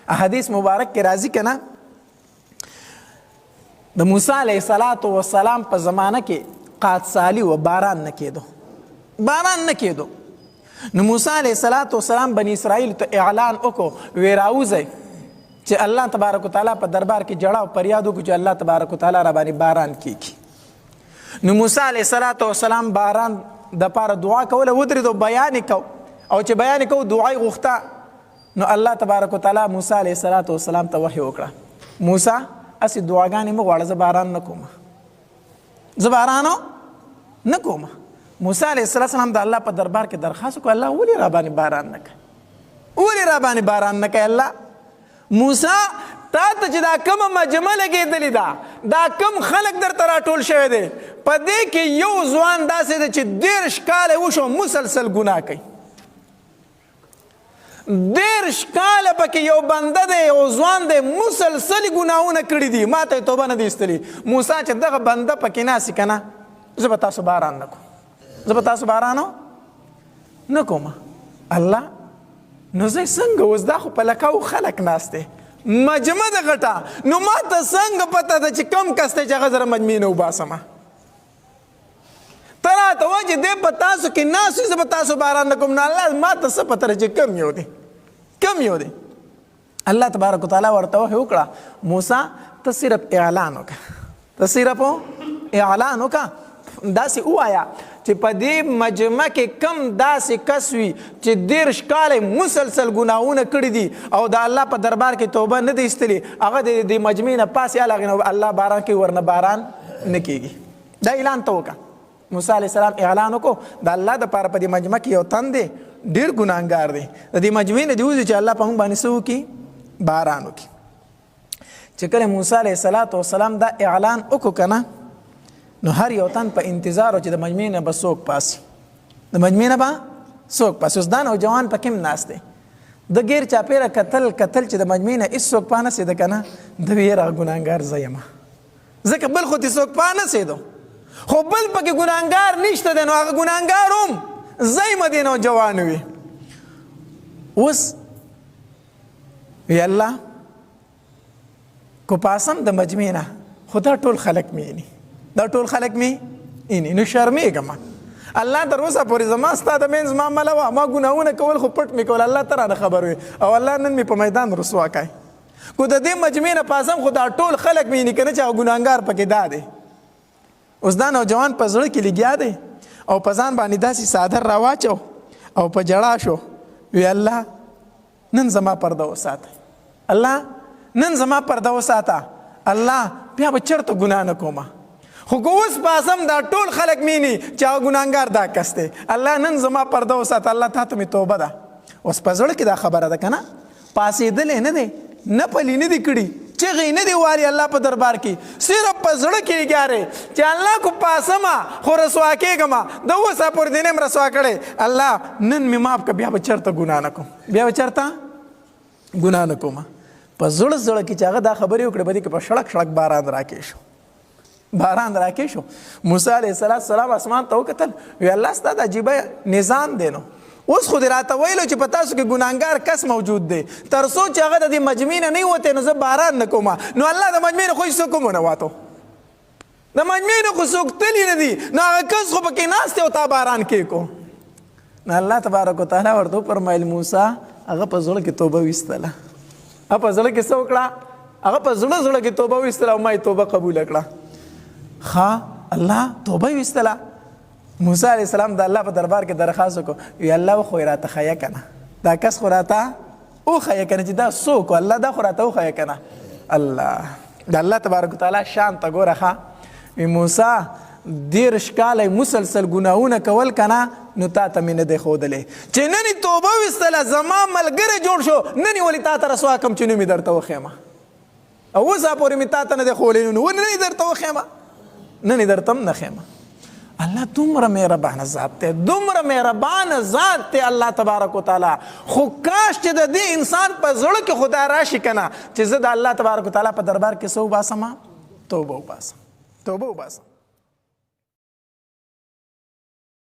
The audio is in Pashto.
حدیث مبارک کې راځي که نه د موسی علیه السلام په زمانه کې قادسالي و باران نه کېدو نو موسی علیه السلام بني اسرائیل ته اعلان وکړو وی راوځئ چې الله تبارک وتعالی په دربار کې جړه او فریاد وکړو چې الله تبارک وتعالی را باندې باران کیږي. نو موسی علیه السلام باران دپاره دعا کوله ودرېدو بیان یې کو او چې بیان یې کو دعا یې غوښته نو الله تبارک وتعالی موسی علیه السلام ته وحی وکړه موسی هسې دعاګانې مه غواړه زه باران نه کومه موسی علیه السلام د الله په دربار کې درخواست وکړه الله ولې را باندې باران نه کوي الله موسی تا ته چې دا کومه مجمع لګېدلې ده دا کوم خلک درته راټول شوی دی په دې کې یو ځوان داسې دی چې 30 کاله وشو مسلسل ګناه کوي 30 کاله پکې یو بنده دی یو ځوان دی مسلسل ګناهونه کړي دي ما ته توبه نه دي ایستلې موسی چې دغه بنده پکې ناسي که نه زه به تاسو باران نه کوم الله نو زه څنګه اوس دا خو په لکاو خلک ناست دی مجمع د غټه نو ما ته څنګه پته ده چې کم کس دی چې هغه زره مجمع نه وباسمه ته راته وایه چې دی په تاسو کې ناست وي زه به تاسو باران نه کوم نو الله ما ته څه پته ده چې کم یو دی الله تبارک وتعالی ورته وحی وکړه موسی ته صرف اعلان وکړه داسې ووایه چې په دې مجمع کې کم داسې کس وي چې 30 کاله مسلسل ګناهونه کړي دي او د الله په دربار کې توبه نه دی ایستلې هغه د مجمع نه پاسې هغې نه الله باران کوي ورنه باران نه کېږي دا اعلان ته وکړه موسی علیه السلام اعلان وکړو د الله دپاره په دې مجمع کې یو تن دی ډېر ګناهګار دی د دې مجمع نه دی وځي چې الله په موږ باندې څه وکړي باران وکړي چې کله موسی علیه السلام دا اعلان وکړو که نه نو هر یو تن په انتظار و چې د مجمع نه به څوک پاسي اوس دا نوجوان په کې هم ناست دی د غیر چاپېره کتل چې د مجمع نه هېڅ څوک پانسېده که نه د وی یاره ګناهګار زه یم ځکه بل خو تې څوک پانسېدو خو بل پکې ګناهګار نشته دی نو هغه ګناهګار هم زه یم دې نوجوان وي اوس وی الله کو پاسم د مجمع نه خو دا ټول خلک مې نو شرمېږم الله تر اوسه پورې زما ستا د منځ معامله وه ما ګناهونه کول خو پټ مې کول الله ته رانه خبر وي او الله نن مې په میدان رسوا کوي کو د دې مجمع نه پاسم خو دا ټول خلک مې که نه چې هغه ګناهګار پکې دا دی اوس دا نوجوان په زړه کې لګیا دی او په ځان باندې داسې څادر راواچو او په ژړا شو وی الله نن زما پرده وساته الله بیا به چېرته ګناه نه کومه خو که اوس پاسم دا ټول خلک مینی چې هغه ګناهګار دا کس دی الله نن زما پرده وساته الله تا ته مې توبه ده اوس په زړه کې دا خبره ده که نه پاسېدلی نه دی نه پلي نه دي کړي چغې نه دي واري الله په دربار کې صرف په زړه کې یې چې الله کو پاسمه خو رسوا کېږم د اوسه پورې دې نه م رسوا کړی الله نن مې ماف کړه بیا به چېرته ګناه نه کوم په زړه کې چې هغه دا خبرې وکړې په دې کې په شړک باران راکې شو موسی علیه السلام اسمان ته وکتل وی الله ستا د عجیبه نظام دی نو اوس خو دې راته ویلو چې په تاسو کې ګناهګار کس موجود دی تر څو چې هغه د دې مجمع نه وتی نو زه باران نه کوم نو الله د مجمع نه خو هېڅ څوک هم ونه واتو د مجمع نه خو څوک تلي نه دي نو هغه کس خو پکې ناست دی او تا باران کېکو نو الله تبارک وتعالی ورته وفرمیل موسی هغه په زړه کې توبه ویستله هغه په زړه کې څه وکړه هغه په زړه کې توبه ویستله او ما یې توبه قبوله کړه الله توبه ویستله موسی علیه السلام د الله په دربار کې درخواست وکړو وی الله خو یې راته ښیه که نه دا کس خو راته وښیه که نه چې دا څوک الله دا خو راته وښیه که نه الله د الله تبارک وتعالی شان ته ګوره ښه وی موسی 30 کاله مسلسل ګناهونه کول که نه نو تا ته مې نه دی ښودلی چې نن یې توبه ویستله زما ملګری جوړ شو نن یې ولې تا ته رسوا کړم چې نوم یې درته وښیم او اوسه پورې مې تا ته نه دی ښولی نو ولې نه یې درته وښیم نن یې درته هم نه ښیم الله دومره مهربانه ذات دی الله تبارک وتعالی خو کاش چې د دې انسان په زړه کې خدا راشي که نه چې زه د الله تبارک وتعالی په دربار کې څه وباسم توبه وباسم